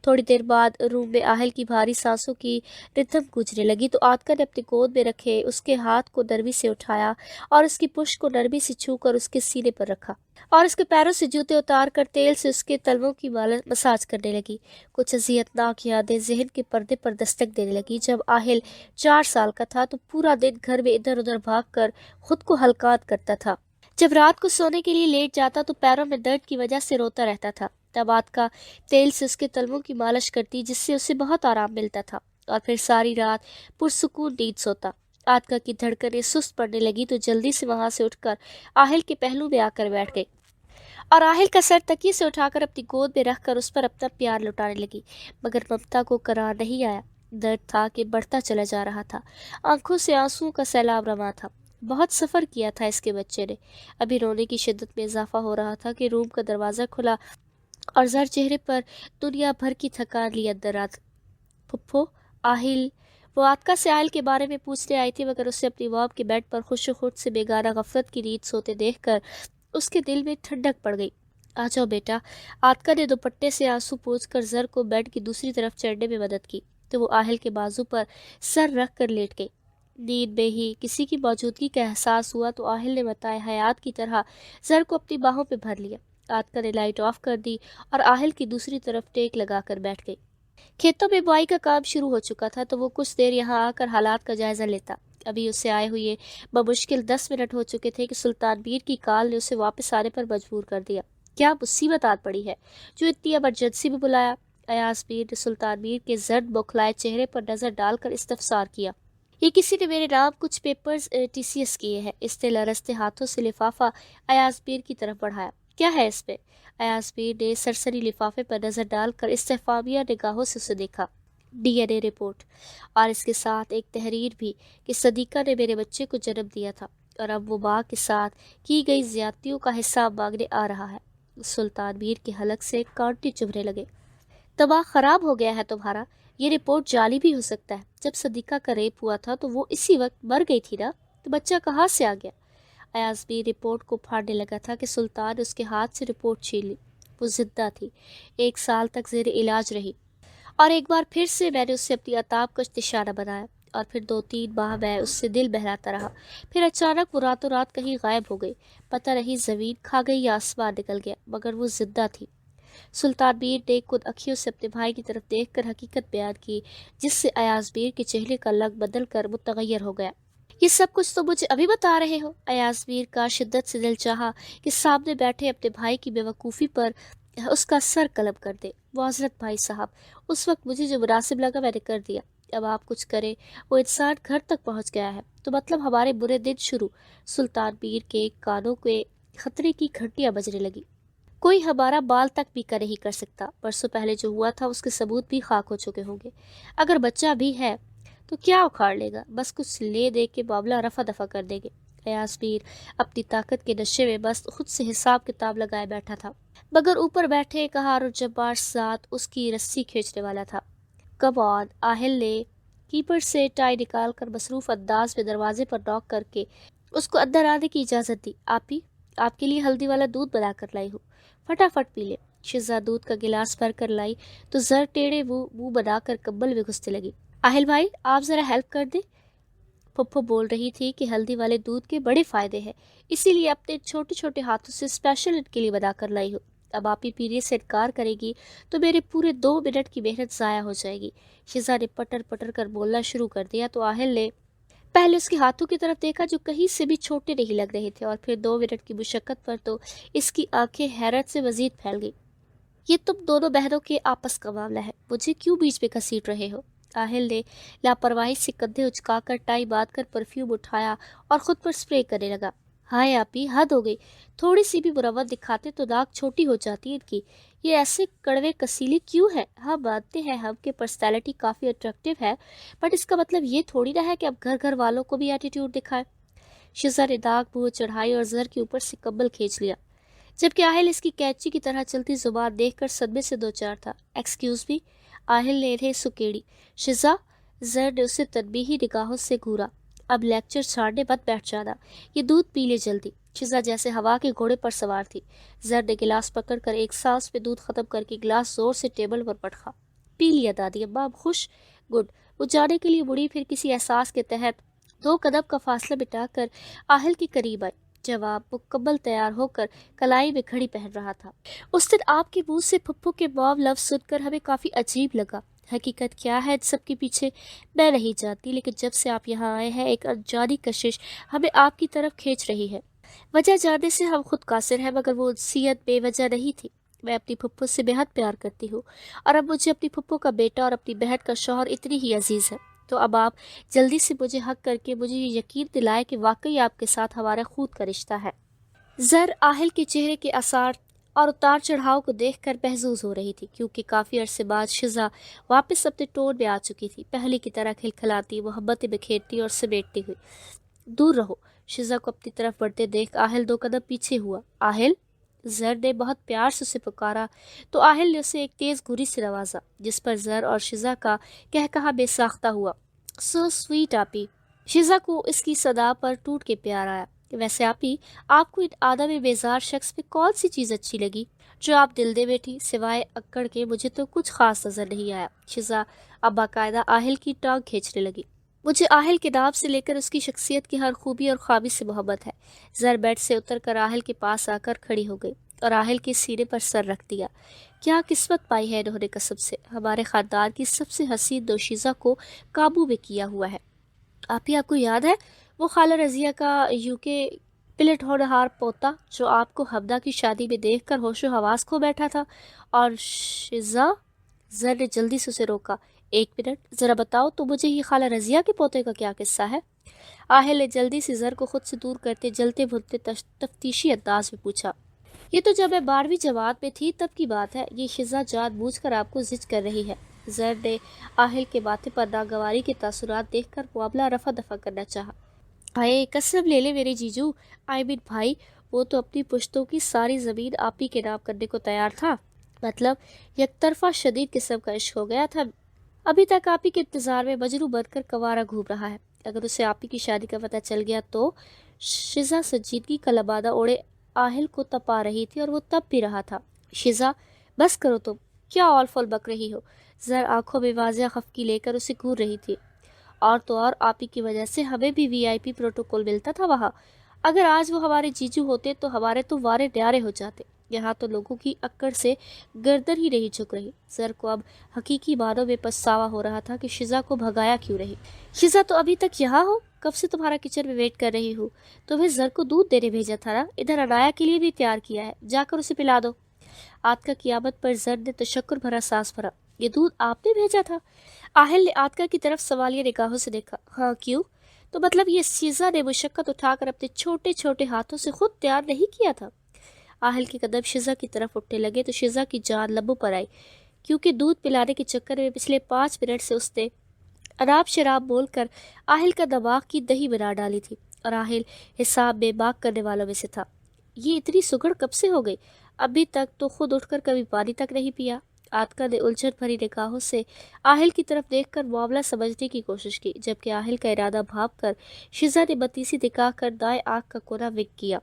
تھوڑی دیر بعد روم میں آہل کی بھاری سانسوں کی ردھم گونجنے لگی تو آتکا نے اپنی گود میں رکھے اس کے ہاتھ کو نرمی سے اٹھایا اور اس کی پشت کو نرمی سے چھو کر اس کے سینے پر رکھا اور اس کے پیروں سے جوتے اتار کر تیل سے اس کے تلووں کی مساج کرنے لگی۔ کچھ اذیت ناک یادیں ذہن کے پردے پر دستک دینے لگی۔ جب آہل 4 سال کا تھا تو پورا دن گھر میں ادھر ادھر بھاگ کر خود کو ہلکات کرتا تھا۔ جب رات کو سونے کے لیے لیٹ جاتا تو پیروں میں درد کی وجہ سے روتا رہتا تھا۔ تب آتکا تیل سے اس کے تلووں کی مالش کرتی جس سے اسے بہت آرام ملتا تھا اور پھر ساری رات پرسکون نیند سوتا۔ آتکا کی دھڑکنیں سست پڑنے لگی تو جلدی سے وہاں سے اٹھ کر آہل کے پہلو میں آ کر بیٹھ گئی اور آہل کا سر تکیے سے اٹھا کر اپنی گود میں رکھ کر اس پر اپنا پیار لٹانے لگی، مگر ممتا کو قرار نہیں آیا۔ درد تھا کہ بڑھتا چلا جا رہا تھا۔ آنکھوں سے آنسوؤں کا سیلاب رواں تھا۔ بہت سفر کیا تھا اس کے بچے نے۔ ابھی رونے کی شدت میں اضافہ ہو رہا تھا کہ روم کا دروازہ کھلا اور زر چہرے پر دنیا بھر کی تھکان لی اندر آ۔ پھپھو، آہل۔ وہ آتکا سے آہل کے بارے میں پوچھنے آئی تھی، مگر اسے اپنی مام کے بیڈ پر خوش و خرد سے بیگانہ غفلت کی نیند سوتے دیکھ کر اس کے دل میں ٹھنڈک پڑ گئی۔ آ جاؤ بیٹا۔ آتکا نے دوپٹے سے آنسو پوچھ کر زر کو بیڈ کی دوسری طرف چڑھنے میں مدد کی تو وہ آہل کے بازو پر سر رکھ کر لیٹ گئی۔ نیند میں ہی کسی کی موجودگی کا احساس ہوا تو آہل نے متاع حیات کی طرح زر کو اپنی باہوں پہ بھر لیا۔ آتکا نے لائٹ آف کر دی اور آہل کی دوسری طرف ٹیک لگا کر بیٹھ گئی۔ کھیتوں میں بوائی کا کام شروع ہو چکا تھا تو وہ کچھ دیر یہاں آ کر حالات کا جائزہ لیتا۔ ابھی اسے آئے ہوئے بمشکل 10 منٹ ہو چکے تھے کہ سلطان میر کی کال نے اسے واپس آنے پر مجبور کر دیا۔ کیا مصیبت آ پڑی ہے جو اتنی ایمرجنسی میں بلایا؟ ایاز میر نے سلطان میر کے زرد بوکھلائے چہرے پر نظر ڈال کر استفسار کیا۔ یہ کسی نے میرے نام کچھ پیپرز TCS کیے ہیں۔ اس نے لرزتے ہاتھوں سے لفافہ ایاز میر کی طرف بڑھایا۔ کیا ہے اس میں؟ ایاز میر نے سرسری لفافے پر نظر ڈال کر استفہامیہ نگاہوں سے اسے دیکھا۔ DNA رپورٹ اور اس کے ساتھ ایک تحریر بھی کہ صدیقہ نے میرے بچے کو جنم دیا تھا اور اب وہ ماں کے ساتھ کی گئی زیادتیوں کا حساب مانگنے آ رہا ہے۔ سلطان میر کے حلق سے کانٹے چبھنے لگے۔ دماغ خراب ہو گیا ہے تمہارا، یہ رپورٹ جعلی بھی ہو سکتا ہے۔ جب صدیقہ کا ریپ ہوا تھا تو وہ اسی وقت مر گئی تھی نا، تو بچہ کہاں سے آ گیا؟ ایاز میر رپورٹ کو پھاڑنے لگا تھا کہ سلطان نے اس کے ہاتھ سے رپورٹ چھین لی۔ وہ زندہ تھی، 1 سال تک زیر علاج رہی، اور ایک بار پھر سے میں نے اسے اپنی عطاب کش نشانہ بنایا، اور پھر 2-3 ماہ میں اس سے دل بہلاتا رہا۔ پھر اچانک وہ راتوں رات کہیں غائب ہو گئی، پتہ نہیں زمین کھا گئی یا آسمان نکل گیا، مگر وہ زندہ تھی۔ سلطان میر نے خود اکھیوں سے اپنے بھائی کی طرف دیکھ کر حقیقت بیان کی، جس سے ایاز میر کے چہرے کا رنگ بدل کر متغیر ہو گیا۔ یہ سب کچھ تو مجھے ابھی بتا رہے ہو؟ ایاز میر کا شدت سے دل چاہا کہ سامنے بیٹھے اپنے بھائی کی بے وقوفی پر اس کا سر قلم کر دے۔ معذرت بھائی صاحب، اس وقت مجھے جو مناسب لگا میں نے کر دیا، اب آپ کچھ کریں۔ وہ انسان گھر تک پہنچ گیا ہے تو مطلب ہمارے برے دن شروع۔ سلطان میر کے کانوں کے خطرے کی گھنٹیاں بجنے لگی۔ کوئی ہمارا بال تک بھی کا نہیں کر سکتا، برسوں پہلے جو ہوا تھا اس کے ثبوت بھی خاک ہو چکے ہوں گے۔ اگر بچہ بھی ہے تو کیا اکھاڑ لے گا؟ بس کچھ لے دے کے معاملہ رفع دفع کر دیں گے۔ ایاز میر اپنی طاقت کے نشے میں بس خود سے حساب کتاب لگائے بیٹھا تھا، مگر اوپر بیٹھے قہار الجبار ساتھ اس کی رسی کھینچنے والا تھا۔ کم آن، آہل نے کیپر سے ٹائی نکال کر مصروف انداز میں دروازے پر نوک کر کے اس کو اندر آنے کی اجازت دی۔ آپی، آپ کے لیے ہلدی والا دودھ بنا کر لائی ہوں، فٹافٹ پی لے۔ شزا دودھ کا گلاس بھر کر لائی تو زر ٹیڑے منہ بنا کر کمبل میں گھسنے لگی۔ آہل بھائی، آپ ذرا ہیلپ کر دیں۔ پھپھو بول رہی تھی کہ ہلدی والے دودھ کے بڑے فائدے ہیں، اسی لیے اپنے چھوٹے چھوٹے ہاتھوں سے اسپیشل ان کے لیے بنا کر لائی ہوں۔ اب آپ ہی پینے سے انکار کرے گی تو میرے پورے 2 منٹ کی محنت ضائع ہو جائے گی۔ شزا نے پٹر پٹر کر بولنا شروع کر دیا تو آہل نے پہلے اس کے ہاتھوں کی طرف دیکھا جو کہیں سے بھی چھوٹے نہیں لگ رہے تھے، اور پھر 2 منٹ کی مشقت پر تو اس کی آنکھیں حیرت سے مزید پھیل گئی۔ یہ تم دونوں بہنوں کے آپس کا معاملہ ہے، مجھے کیوں بیچ میں گھسیٹ رہے ہو؟ آہل نے لاپرواہی سے کندھے اچکا کر ٹائی باندھ کر پرفیوم اٹھایا اور خود پر اسپرے کرنے لگا۔ ہائے آپی، حد ہو گئی، تھوڑی سی بھی مروت دکھاتے تو ناک چھوٹی ہو جاتی ان کی۔ یہ ایسے کڑوے کسیلے کیوں ہے؟ ہم مانتے ہیں ہم کے پرسنالٹی کافی اٹریکٹیو ہے، بٹ اس کا مطلب یہ تھوڑی نہ ہے کہ اب گھر گھر والوں کو بھی ایٹیٹیوڈ دکھائے۔ شزا نے ناک منہ چڑھائی اور زر کے اوپر سے کمبل کھینچ لیا، جبکہ آہل اس کی کینچی کی طرح چلتی زبان دیکھ کر صدمے سے دوچار تھا۔ ایکسکیوز می، آہل نے انہیں سکیڑی۔ شزا، زر نے اسے تنبیہی نگاہوں سے گھورا۔ اب لیکچر چھاڑنے مت بیٹھ جانا، یہ دودھ پی لے جلدی۔ شزا جیسے ہوا کے گھوڑے پر سوار تھی۔ زر نے گلاس پکڑ کر ایک سانس میں دودھ ختم کر کے گلاس زور سے ٹیبل پر پٹخا۔ پی لیا دادی اماں، خوش؟ گڈ۔ وہ جانے کے لیے مڑی، پھر کسی احساس کے تحت 2 قدم کا فاصلہ بٹا کر آہل کے قریب آئی۔ جواب مکمل تیار ہو کر کلائی میں گھڑی پہن رہا تھا۔ اس دن آپ کے منہ سے پھپھو کے موم لفظ سن کر ہمیں کافی عجیب لگا۔ حقیقت کیا ہے ان سب کے پیچھے میں نہیں جانتی، لیکن جب سے آپ یہاں آئے ہیں ایک انجانی کشش ہمیں آپ کی طرف کھینچ رہی ہے۔ وجہ جاننے سے ہم خود قاصر ہیں، مگر وہ انسیت بے وجہ نہیں تھی۔ میں اپنی پھپھو سے بےحد پیار کرتی ہوں، اور اب مجھے اپنی پھپھو کا بیٹا اور اپنی بہن کا شوہر اتنی ہی عزیز ہے۔ تو اب آپ جلدی سے مجھے حق کر کے مجھے یہ یقین دلائے کہ واقعی آپ کے ساتھ ہمارا خود کا رشتہ ہے۔ زر آہل کے چہرے کے آثار اور اتار چڑھاؤ کو دیکھ کر محظوظ ہو رہی تھی، کیونکہ کافی عرصے بعد شزا واپس اپنے ٹون میں آ چکی تھی، پہلے کی طرح کھلکھلاتی، محبتیں بکھیرتی اور سمیٹتی ہوئی۔ دور رہو۔ شزا کو اپنی طرف بڑھتے دیکھ آہل 2 قدم پیچھے ہوا۔ آہل، زر نے بہت پیار سے اسے پکارا تو آہل نے اسے ایک تیز گھوری سے نوازا، جس پر زر اور شزا کا کہا بے ساختہ ہوا۔ سو سویٹ آپی۔ شزا کو اس کی صدا پر ٹوٹ کے پیار آیا۔ ویسے آپی، آپ کو ان آدم بیزار شخص میں کون سی چیز اچھی لگی جو آپ دل دے بیٹھی؟ سوائے اکڑ کے مجھے تو کچھ خاص نظر نہیں آیا۔ شزا اب باقاعدہ آہل کی ٹانگ کھینچنے لگی۔ مجھے آہل کے نام سے لے کر اس کی شخصیت کی ہر خوبی اور خامی سے محبت ہے۔ زر بیڈ سے اتر کر آہل کے پاس آ کر کھڑی ہو گئی اور آہل کے سینے پر سر رکھ دیا۔ کیا قسمت پائی ہے انہوں نے قسم سے، ہمارے خاندان کی سب سے حسین دوشیزہ کو قابو میں کیا ہوا ہے۔ آپی، آپ کو یاد ہے وہ خالہ رضیہ کا UK پلٹ ہونہار پوتا جو آپ کو حمدہ کی شادی میں دیکھ کر ہوش و حواس کھو بیٹھا تھا؟ اور شزا، زر نے جلدی سے اسے روکا۔ 1 منٹ، ذرا بتاؤ تو مجھے یہ خالہ رضیہ کے پوتے کا کیا قصہ ہے؟ آہل نے جلدی سے زر کو خود سے دور کرتے جلتے بھنتے تفتیشی انداز میں پوچھا۔ یہ تو جب میں 12ویں جماعت میں تھی تب کی بات ہے، یہ شزا جان بوجھ کر آپ کو زج کر رہی ہے۔ زر نے آہل کے ماتھے پر ناگواری کے تاثرات دیکھ کر معاملہ رفع دفع کرنا چاہا۔ ہائے قسم لے لے میرے جیجو، بھائی وہ تو اپنی پشتوں کی ساری زمین آپ ہی کے نام کرنے کو تیار تھا۔ مطلب یک طرفہ شدید قسم کا عشق ہو گیا تھا۔ ابھی تک آپ ہی کے انتظار میں مجنوں بن کر کوارا گھوم رہا ہے۔ اگر اسے آپ ہی کی شادی کا پتہ چل گیا تو؟ شزا سنجیدگی کا لبادہ اوڑے آہل کو تپا رہی تھی اور وہ تپ بھی رہا تھا۔ شزا بس کرو تم، کیا اول فول بک رہی ہو؟ زر آنکھوں میں واضح خفگی لے کر اسے گھور رہی تھی۔ اور تو اور آپ ہی کی وجہ سے ہمیں بھی وی آئی پی پروٹوکول ملتا تھا وہاں۔ اگر آج وہ ہمارے جیجو ہوتے تو ہمارے تو وارے ڈیارے ہو جاتے۔ یہاں تو لوگوں کی اکڑ سے گردن ہی نہیں جھک رہی۔ زر کو اب حقیقی معنوں میں پچھتاوا ہو رہا تھا کہ شزا کو بھگایا کیوں رہی۔ شزا تو ابھی تک یہاں ہو، کب سے تمہارا کچن میں ویٹ کر رہی ہوں۔ تمہیں زر کو دودھ دینے بھیجا تھا نا، ادھر انایا کے لیے بھی تیار کیا ہے، جا کر اسے پلا دو۔ آتکا کی آمد پر زر نے تشکر بھرا سانس بھرا۔ یہ دودھ آپ نے بھیجا تھا؟ آہل نے آتکا کی طرف سوالیہ نگاہوں سے دیکھا۔ ہاں کیوں؟ تو مطلب یہ شزا نے مشقت اٹھا کر اپنے چھوٹے چھوٹے ہاتھوں سے خود تیار نہیں کیا تھا؟ آہل کے قدم شزا کی طرف اٹھنے لگے تو شزا کی جان لبوں پر آئی، کیونکہ دودھ پلانے کے چکر میں پچھلے 5 منٹ سے اس نے اناب شراب بول کر آہل کا دماغ کی دہی بنا ڈالی تھی، اور آہل حساب میں باغ کرنے والوں میں سے تھا۔ یہ اتنی سگڑ کب سے ہو گئی؟ ابھی تک تو خود اٹھ کر کبھی پانی تک نہیں پیا۔ آتکا نے الجھن بھری نگاہوں سے آہل کی طرف دیکھ کر معاملہ سمجھنے کی کوشش کی، جبکہ آہل کا ارادہ بھانپ کر شزا نے بتیسی دکھا کر دائیں آنکھ کا کونا ونک کیا،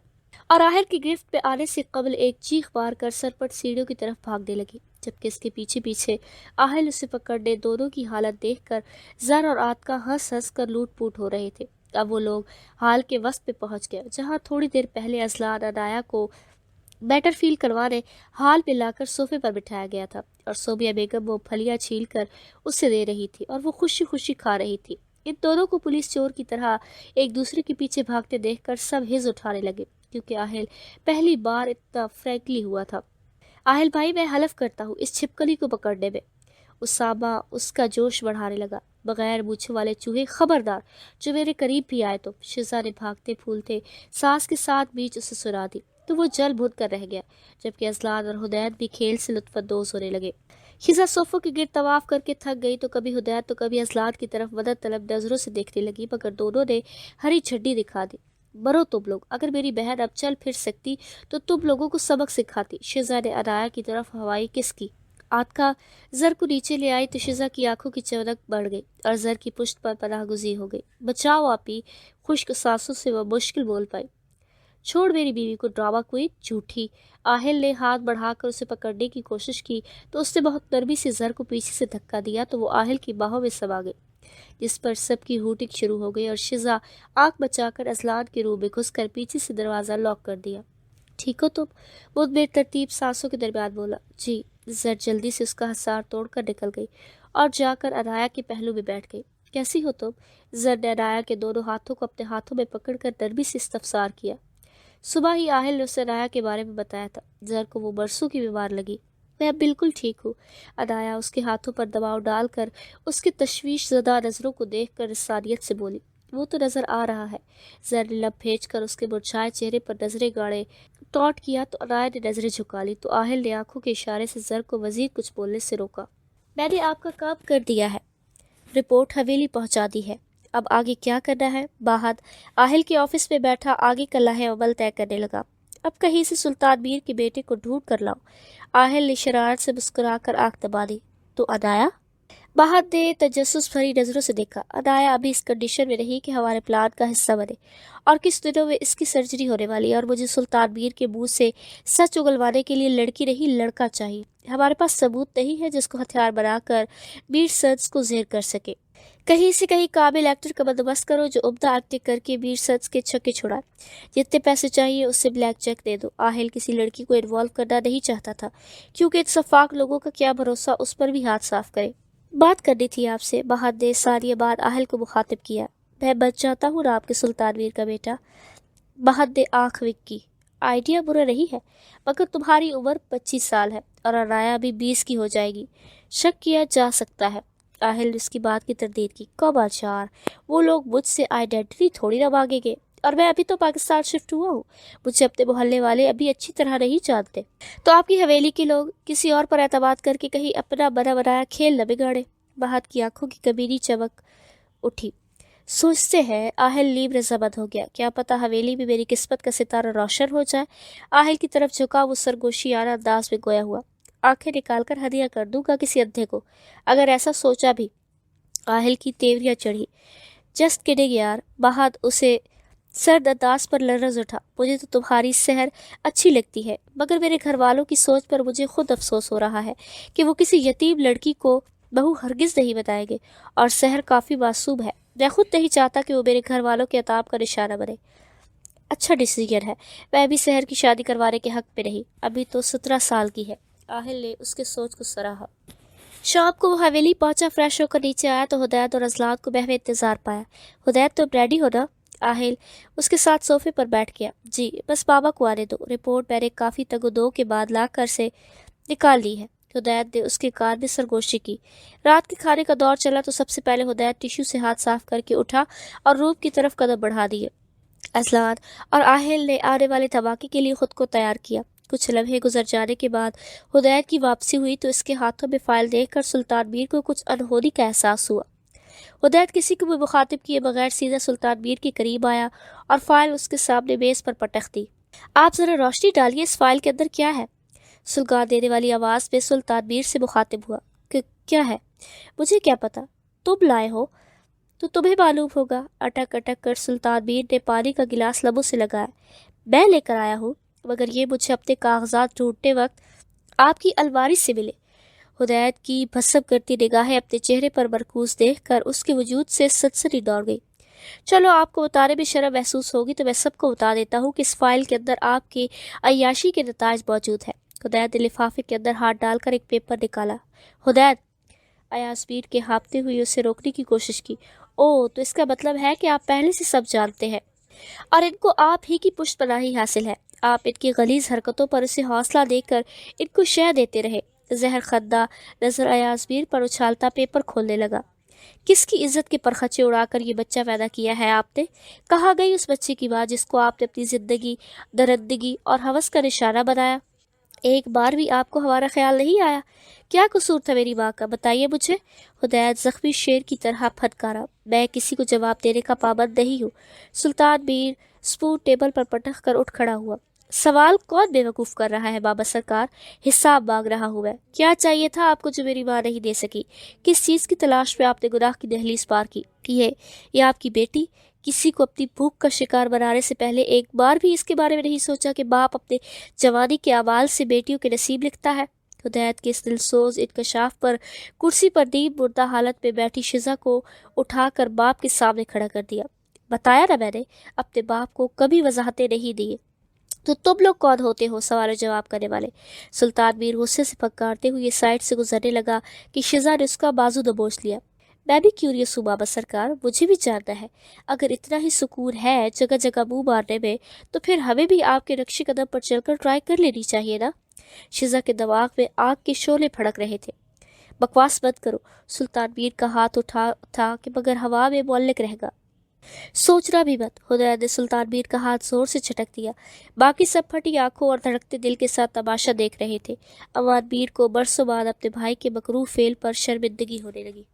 اور آہل کی گرفت پہ آنے سے قبل ایک چیخ مار کر سرپٹ سیڑھیوں کی طرف بھاگنے لگی، جبکہ اس کے پیچھے پیچھے آہل اسے پکڑنے دونوں کی حالت دیکھ کر زر اور آتکا ہنس ہنس کر لوٹ پوٹ ہو رہے تھے۔ اب وہ لوگ حال کے وسط پہ پہنچ گئے، جہاں تھوڑی دیر پہلے ازلان انایا کو بیٹر فیل کروانے حال پہ لا کر صوفے پر بٹھایا گیا تھا، اور سوبیا بیگم وہ پھلیاں چھیل کر اسے دے رہی تھی اور وہ خوشی خوشی کھا رہی تھی۔ ان دونوں کو پولیس چور کی طرح ایک دوسرے کے پیچھے بھاگتے دیکھ کر سب ہز اٹھانے لگے، کیونکہ آہل پہلی بار اتنا فرینکلی ہوا تھا۔ آہل بھائی، میں حلف کرتا ہوں اس چھپکلی کو پکڑنے میں۔ اسامہ اس کا جوش بڑھانے لگا۔ بغیر مونچھوں والے چوہے، خبردار جو میرے قریب بھی آئے تو۔ شزا نے بھاگتے پھولتے سانس کے ساتھ بیچ اسے سنا دی تو وہ جل بھن کر رہ گیا، جبکہ ازلان اور حدید بھی کھیل سے لطف اندوز ہونے لگے۔ شزا صوفوں کے گرد طواف کر کے تھک گئی تو کبھی حدید تو کبھی ازلان کی طرف مدد طلب نظروں سے دیکھنے لگی، مگر دونوں نے ہری جھنڈی دکھا دی۔ مرو تم لوگ، اگر میری بہن اب چل پھر سکتی تو تم لوگوں کو سبق سکھاتی۔ شزا نے انایا کی طرف ہوائی کس کی۔ آتکا زر کو نیچے لے آئی تو شزا کی آنکھوں کی چمک بڑھ گئی اور زر کی پشت پر پناہ گزین ہو گئی۔ بچاؤ آپی، خشک سانسوں سے وہ مشکل بول پائی۔ چھوڑ میری بیوی کو ڈرامہ کوئن، جھوٹی۔ آہل نے ہاتھ بڑھا کر اسے پکڑنے کی کوشش کی تو اس نے بہت نرمی سے زر کو پیچھے سے دھکا دیا تو وہ آہل کی باہوں میں سما گئی، جس پر سب کی ہوٹنگ شروع ہو گئی، اور شزا آنکھ بچا کر ازلان کے روم میں گھس کر پیچھے سے دروازہ لاک کر دیا۔ ٹھیک ہو تم؟ مدمر ترتیب سانسوں کے درمیان بولا۔ جی۔ زر جلدی سے اس کا حصار توڑ کر نکل گئی اور جا کر انایا کے پہلو میں بیٹھ گئی۔ کیسی ہو تم؟ زر نے انایا کے دونوں ہاتھوں کو اپنے ہاتھوں میں پکڑ کر نرمی سے استفسار کیا۔ صبح ہی آہل نے اسے انایا کے بارے میں بتایا تھا۔ زر کو وہ برسوں کی بیمار لگی۔ میں اب بالکل ٹھیک ہوں۔ انایا اس کے ہاتھوں پر دباؤ ڈال کر اس کے تشویش زدہ نظروں کو دیکھ کر انسانیت سے بولی۔ وہ تو نظر آ رہا ہے۔ زر نے لب بھیج کر اس کے مرجھائے چہرے پر نظریں گاڑے ٹاٹ کیا تو انایا نے نظریں جھکا لی تو آہل نے آنکھوں کے اشارے سے زر کو مزید کچھ بولنے سے روکا۔ میں نے آپ کا کام کر دیا ہے، رپورٹ حویلی پہنچا دی ہے، اب آگے کیا کرنا ہے؟ باہد آہل کے آفس میں بیٹھا آگے کا لائحہ عمل طے کرنے لگا۔ اب کہیں سے سلطان میر کے بیٹے کو ڈھونڈ کر لاؤ۔ آہل نے شرارت سے مسکرا کر آنکھ دبا دی۔ تو انایا؟ باہد نے تجسس بھری نظروں سے دیکھا۔ انایا ابھی اس کنڈیشن میں نہیں کہ ہمارے پلان کا حصہ بنے، اور کچھ دنوں میں اس کی سرجری ہونے والی ہے، اور مجھے سلطان میر کے منہ سے سچ اگلوانے کے لیے لڑکی نہیں لڑکا چاہیے۔ ہمارے پاس ثبوت نہیں ہے جس کو ہتھیار بنا کر میر سنس کو زیر کر سکے۔ کہیں سے کہیں قابل ایکٹر کا بندوبست کرو جو عمدہ ایکٹنگ کر کے میر سنس کے چھکے چھڑائے۔ جتنے پیسے چاہیے اس سے بلیک چیک دے دو۔ آہل کسی لڑکی کو انوالو کرنا نہیں چاہتا تھا، کیونکہ اتفاق لوگوں کا کیا بھروسہ اس پر بھی ہاتھ صاف کرے۔ بات کرنی تھی آپ سے، بہت نے ثانیہ بعد آہل کو مخاطب کیا۔ میں بن جاتا ہوں نا آپ کے سلطان میر کا بیٹا؟ بہت نے آنکھ وک کی۔ آئیڈیا برا نہیں ہے، مگر تمہاری عمر 25 سال ہے اور انایا بھی 20 کی ہو جائے گی، شک کیا جا سکتا ہے۔ آہل نے اس کی بات کی تردید کی۔ کماچار، وہ لوگ مجھ سے آئیڈینٹٹی تھوڑی نہ مانگیں گے۔ और मैं अभी तो पाकिस्तान शिफ्ट हुआ हूँ, मुझे अपने मोहल्ले वाले अभी अच्छी तरह नहीं जानते। तो आपकी हवेली के लोग किसी और पर एतमाद करके कहीं अपना बना बनाया खेल न बिगाड़े। बहात की आंखों की कबीरी चमक उठी। सोचते हैं आहिल नीम रजामंद हो गया, क्या पता हवेली में मेरी किस्मत का सितारा रोशन हो जाए। आहिल की तरफ झुका वो सरगोशी आना अंदाज में गोया हुआ, आंखें निकालकर हदिया कर दूंगा किसी अंधे को। अगर ऐसा सोचा भी। आहिल की तेवरियां चढ़ी। जस्ट किडिंग यार। बहाद उसे सर्द अंदाज पर लर्ज उठा। मुझे तो तुम्हारी सहर अच्छी लगती है, मगर मेरे घर वालों की सोच पर मुझे खुद अफसोस हो रहा है कि वो किसी यतीम लड़की को बहू हरगिज नहीं बताएंगे, और सहर काफ़ी मासूम है। मैं खुद नहीं चाहता कि वो मेरे घर वालों के अताब का निशाना बने। अच्छा डिसीजन है। मैं भी सहर की शादी करवाने के हक में नहीं, अभी तो 17 साल की है। आहिल ने उसके सोच को सराहा। शाम को वो हवेली पहुंचा। फ्रेश होकर नीचे आया तो हुदैत और अजलात को बहवे इंतजार पाया। हुदैत, तुम रेडी हो ना? आहिल उसके साथ सोफे पर बैठ गया। जी, बस बाबा को आने दो, रिपोर्ट मैंने काफ़ी तगदो के बाद ला कर से निकाल ली है। हुदैत ने उसके कान में सरगोशी की। रात के खाने का दौर चला तो सबसे पहले हुदैत टिश्यू से हाथ साफ करके उठा और रूम की तरफ कदम बढ़ा दिए। अजलान और आहिल ने आने वाले धमाके के लिए खुद को तैयार किया। कुछ लम्हे गुजर जाने के बाद हुदैत की वापसी हुई तो इसके हाथों में फाइल देखकर सुल्तान मीर को कुछ अनहोनी का एहसास हुआ। हुदैत किसी को भी मुखातिब किए बगैर सीधा सुल्तान मीर के करीब आया और फाइल उसके सामने मेज पर पटक दी। आप जरा रोशनी डालिए, इस फाइल के अंदर क्या है? सुलगा देने वाली आवाज़ में सुल्तान मीर से मुखातिब हुआ। क्या है? मुझे क्या पता, तुम लाए हो तो तुम्हें मालूम होगा। अटक अटक कर सुल्तान मीर ने पानी का गिलास लबों से लगाया। मैं लेकर आया हूँ, मगर ये मुझे अपने कागजात ढूंढते वक्त आपकी अलमारी से मिले। हुदैत की भस्म करती निगाहें अपने चेहरे पर मरकूज देखकर उसके वजूद से सनसनी दौड़ गई। चलो, आपको बताने में शर्म महसूस होगी तो मैं सबको बता देता हूँ कि इस फाइल के अंदर आपके अय्याशी के नताज मौजूद है। हुदैत ने लिफाफे के अंदर हाथ डालकर एक पेपर निकाला। हुदैत, अयास्मीन के हाँफते हुए उसे रोकने की कोशिश की। ओह, तो इसका मतलब है कि आप पहले से सब जानते हैं और इनको आप ही की पुष्टपनाही हासिल है। आप इनकी गलीज हरकतों पर उसे हौसला देकर इनको शह देते रहे। जहर खद्दा नजर अयास्मीन पर उछालता पेपर खोलने लगा। किसकी इज्जत के परखचे उड़ाकर ये बच्चा पैदा किया है आपने? कहाँ गई उस बच्चे की माँ जिसको आपने अपनी जिंदगी, दरंदगी और हवस का निशाना बनाया? एक बार भी आपको हमारा ख्याल नहीं आया? क्या कसूर था मेरी माँ का, बताइए मुझे। हुदैत जख्मी शेर की तरह फटकारा। मैं किसी को जवाब देने का पाबंद नहीं हूँ। सुल्तान मीर स्पून टेबल पर पटक कर उठ खड़ा हुआ। सवाल कौन बेवकूफ़ कर रहा है बाबा सरकार? हिसाब मांग रहा हूँ मैं। क्या चाहिए था आपको जो मेरी माँ नहीं दे सकी? किस चीज़ की तलाश में आपने गुनाह की दहलीज पार की? ये आपकी बेटी? किसी को अपनी भूख का शिकार बनाने से पहले एक बार भी इसके बारे में नहीं सोचा कि बाप अपने जवानी के अमाल से बेटियों के नसीब लिखता है? हुदैत के इस दिलसोज इंकशाफ पर कुर्सी पर नींद मुर्दा हालत में बैठी शिजा को उठाकर बाप के सामने खड़ा कर दिया। बताया ना मैंने, अपने बाप को कभी वजाहतें नहीं दी। तो तुम लोग कौन होते हो सवाल जवाब करने वाले? सुल्तान मीर गुस्से से फटकारते हुए साइड से गुजरने लगा कि शिजा ने उसका बाजू दबोच लिया। मैं भी क्यूरियस हूँ बाबा सरकार, मुझे भी जानना है। अगर इतना ही सुकून है जगह जगह मुंह मारने में, तो फिर हमें भी आपके नक्शे कदम पर चलकर ट्राई कर लेनी चाहिए ना। शिजा के दिमाग में आग के शोले फड़क रहे थे। बकवास बंद करो। सुल्तान मीर का हाथ उठा था कि मगर हवा में मुअल्लिक रहेगा। सोचना भी मत। हुदैत ने सुल्तान मीर का हाथ जोर से झटक दिया। बाकी सब फटी आंखों और धड़कते दिल के साथ तमाशा देख रहे थे। अवान मीर को बरसों बाद अपने भाई के मकरूह फेल पर शर्मिंदगी होने लगी।